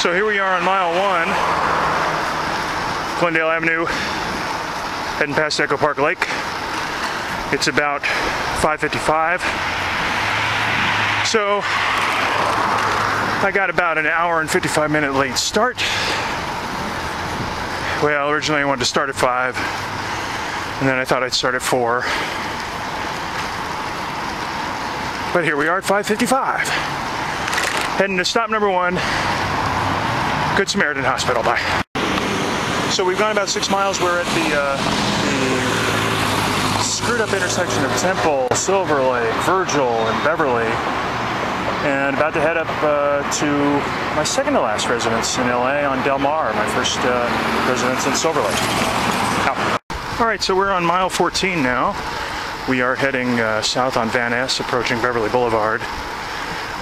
So here we are on mile 1, Glendale Avenue, heading past Echo Park Lake. It's about 5:55. So I got about an hour and 55-minute late start. Well, originally I wanted to start at 5, and then I thought I'd start at 4. But here we are at 5:55. Heading to stop number 1, Good Samaritan Hospital. Bye. So we've gone about 6 miles. We're at the screwed up intersection of Temple, Silver Lake, Virgil, and Beverly. And about to head up to my second to last residence in LA on Del Mar, my first residence in Silver Lake. Out. All right, so we're on mile 14 now. We are heading south on Van Ness, approaching Beverly Boulevard.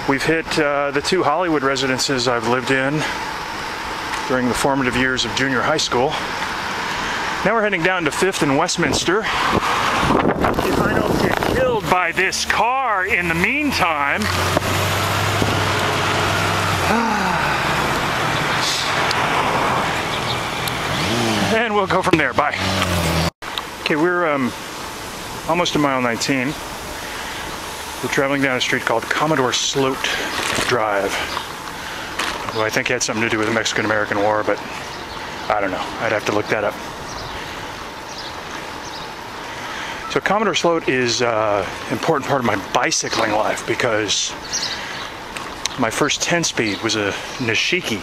We've hit the 2 Hollywood residences I've lived in during the formative years of junior high school. Now we're heading down to 5th and Westminster. If I don't get killed by this car in the meantime. And we'll go from there. Bye. Okay, we're almost to mile 19. We're traveling down a street called Commodore Sloat Drive. Well, I think it had something to do with the Mexican-American War, but I don't know. I'd have to look that up. So Commodore Sloat is an important part of my bicycling life because my first 10-speed was a Nishiki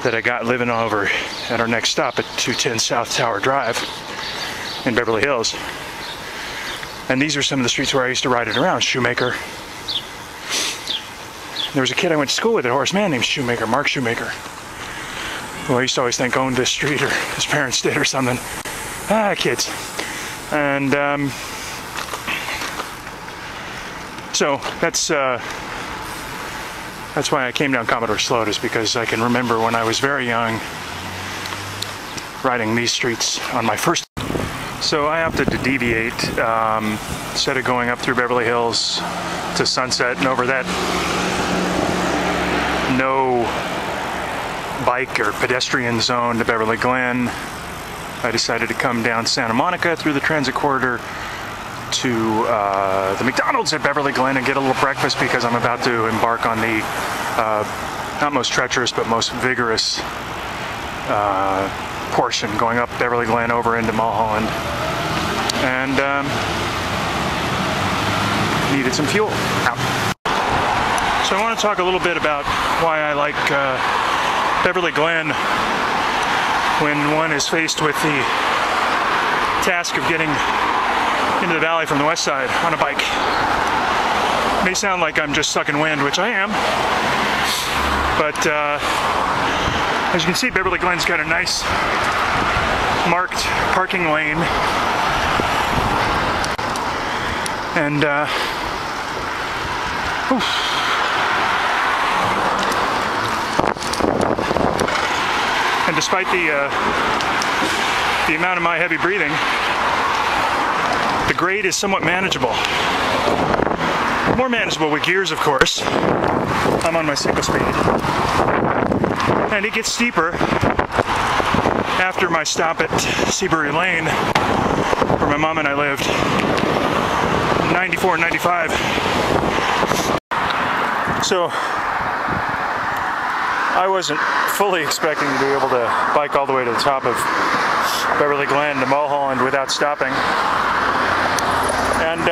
that I got living over at our next stop at 210 South Tower Drive in Beverly Hills. And these are some of the streets where I used to ride it around. Shoemaker. There was a kid I went to school with at Horace Mann named Shoemaker, Mark Shoemaker, who I used to always think owned this street, or his parents did or something. Kids. And so that's why I came down Commodore Sloat, is because I can remember when I was very young riding these streets on my first. So I opted to deviate instead of going up through Beverly Hills to Sunset and over that no bike or pedestrian zone to Beverly Glen. I decided to come down Santa Monica through the transit corridor to the McDonald's at Beverly Glen and get a little breakfast because I'm about to embark on the not most treacherous but most vigorous portion going up Beverly Glen over into Mulholland, and needed some fuel. Out. So I want to talk a little bit about why I like Beverly Glen when one is faced with the task of getting into the valley from the west side on a bike. It may sound like I'm just sucking wind, which I am, but as you can see, Beverly Glen's got a nice marked parking lane, and despite the amount of my heavy breathing, the grade is somewhat manageable. More manageable with gears, of course. I'm on my single speed. And it gets steeper after my stop at Seabury Lane, where my mom and I lived, 94 and 95. So I wasn't fully expecting to be able to bike all the way to the top of Beverly Glen to Mulholland without stopping. And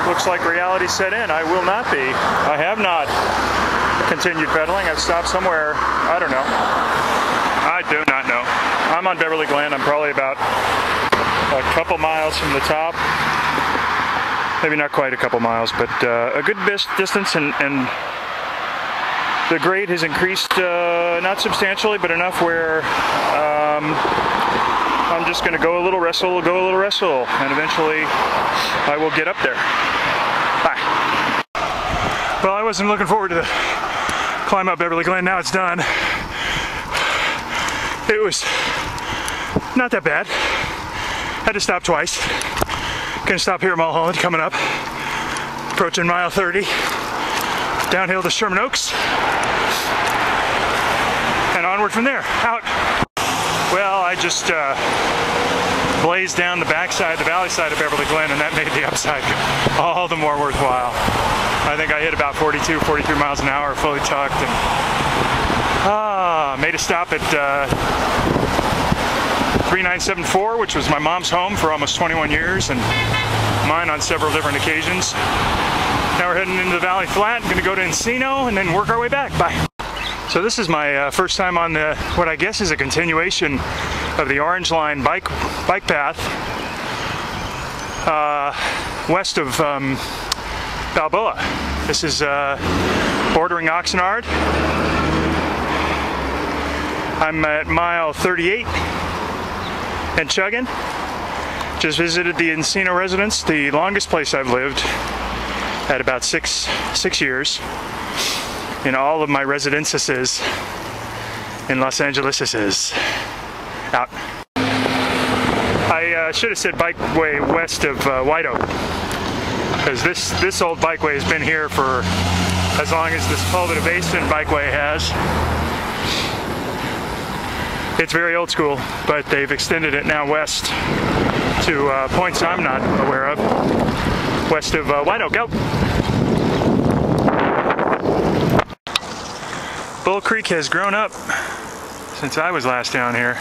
looks like reality set in. I will not be. I have not continued pedaling. I've stopped somewhere. I don't know. I do not know. I'm on Beverly Glen. I'm probably about a couple miles from the top. Maybe not quite a couple miles, but a good distance, and the grade has increased, not substantially, but enough where I'm just going to go a little wrestle, and eventually I will get up there. Bye. Well, I wasn't looking forward to the climb up Beverly Glen. Now it's done. It was not that bad. Had to stop twice. Gonna stop here at Mulholland coming up. Approaching mile 30. downhill to Sherman Oaks, and onward from there, out. Well, I just blazed down the backside, the valley side of Beverly Glen, and that made the upside all the more worthwhile. I think I hit about 42, 43 miles an hour, fully tucked, and made a stop at 3974, which was my mom's home for almost 21 years, and mine on several different occasions. Now we're heading into the Valley Flat. I'm gonna go to Encino and then work our way back. Bye. So this is my first time on the, what I guess is a continuation of the Orange Line bike path west of Balboa. This is bordering Oxnard. I'm at mile 38 and chugging. Just visited the Encino residence, the longest place I've lived, at about six years in all of my residences in Los Angeles. Out. I should have said bikeway west of White Oak, because this old bikeway has been here for as long as this Culvita Basin bikeway has. It's very old school, but they've extended it now west to points I'm not aware of. West of White Oak. Out. Bull Creek has grown up since I was last down here.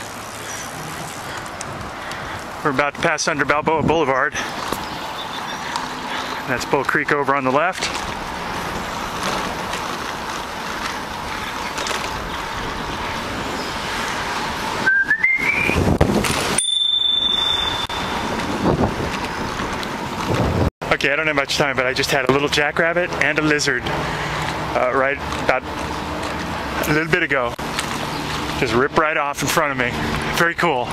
We're about to pass under Balboa Boulevard. That's Bull Creek over on the left. Okay, I don't have much time, but I just had a little jackrabbit and a lizard right about a little bit ago. Just ripped right off in front of me. Very cool.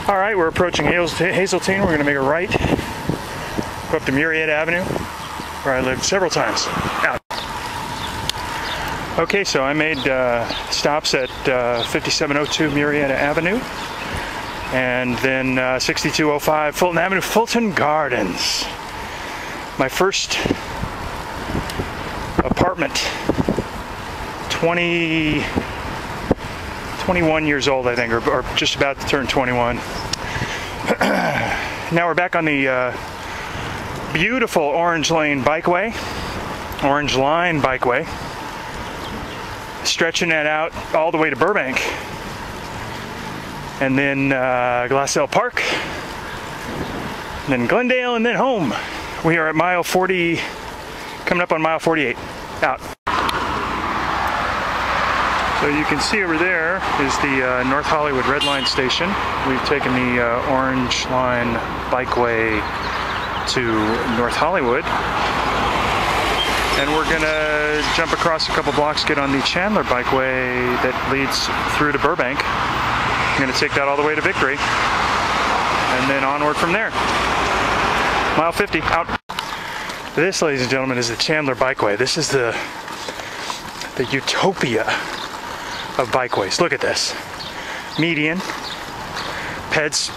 All right, we're approaching Hazeltine. We're gonna make a right, go up to Murrieta Avenue, where I lived several times. Out. Okay, so I made stops at 5702 Murrieta Avenue, and then 6205 Fulton Avenue, Fulton Gardens. My first apartment, 21 years old, I think, or just about to turn 21. Now we're back on the beautiful Orange Line Bikeway, stretching that out all the way to Burbank, and then Glassell Park, and then Glendale, and then home. We are at mile 40, coming up on mile 48. Out. So you can see over there is the North Hollywood Red Line station. We've taken the Orange Line Bikeway to North Hollywood, and we're gonna jump across a couple blocks, get on the Chandler Bikeway that leads through to Burbank. I'm gonna take that all the way to Victory, and then onward from there. Mile 50, out. This, ladies and gentlemen, is the Chandler Bikeway. This is the utopia of bikeways. Look at this. Median, ped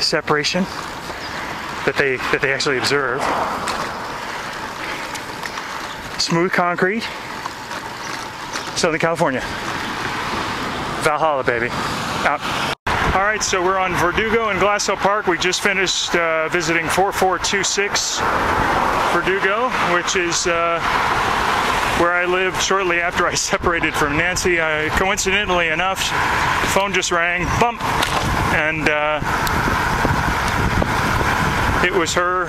separation that they actually observe. Smooth concrete. Southern California. Valhalla, baby. Out. All right, so we're on Verdugo and Glassell Park. We just finished visiting 4426 Verdugo, which is where I lived shortly after I separated from Nancy. Coincidentally enough, phone just rang, bump, and it was her,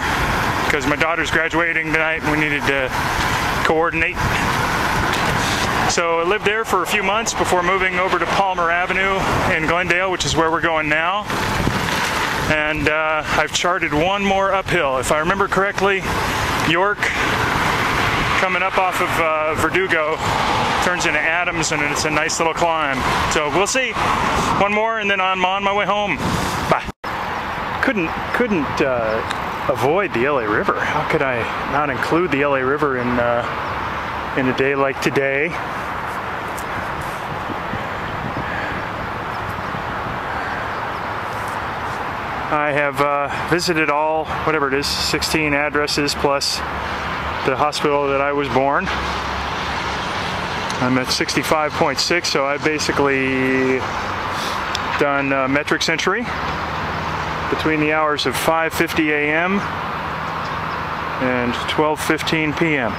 because my daughter's graduating tonight and we needed to coordinate. So I lived there for a few months before moving over to Palmer Avenue in Glendale, which is where we're going now. And I've charted one more uphill. If I remember correctly, York, coming up off of Verdugo, turns into Adams, and it's a nice little climb. So we'll see. One more, and then I'm on my way home. Bye. Couldn't avoid the LA River. How could I not include the LA River in a day like today? I have visited all, whatever it is, 16 addresses plus the hospital that I was born. I'm at 65.6, so I've basically done metric century between the hours of 5:50 a.m. and 12:15 p.m.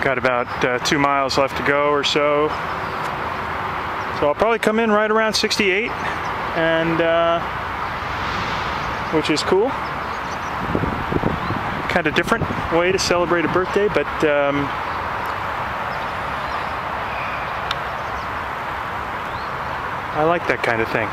Got about 2 miles left to go or so. So I'll probably come in right around 68, and which is cool. Kind of different way to celebrate a birthday, but I like that kind of thing.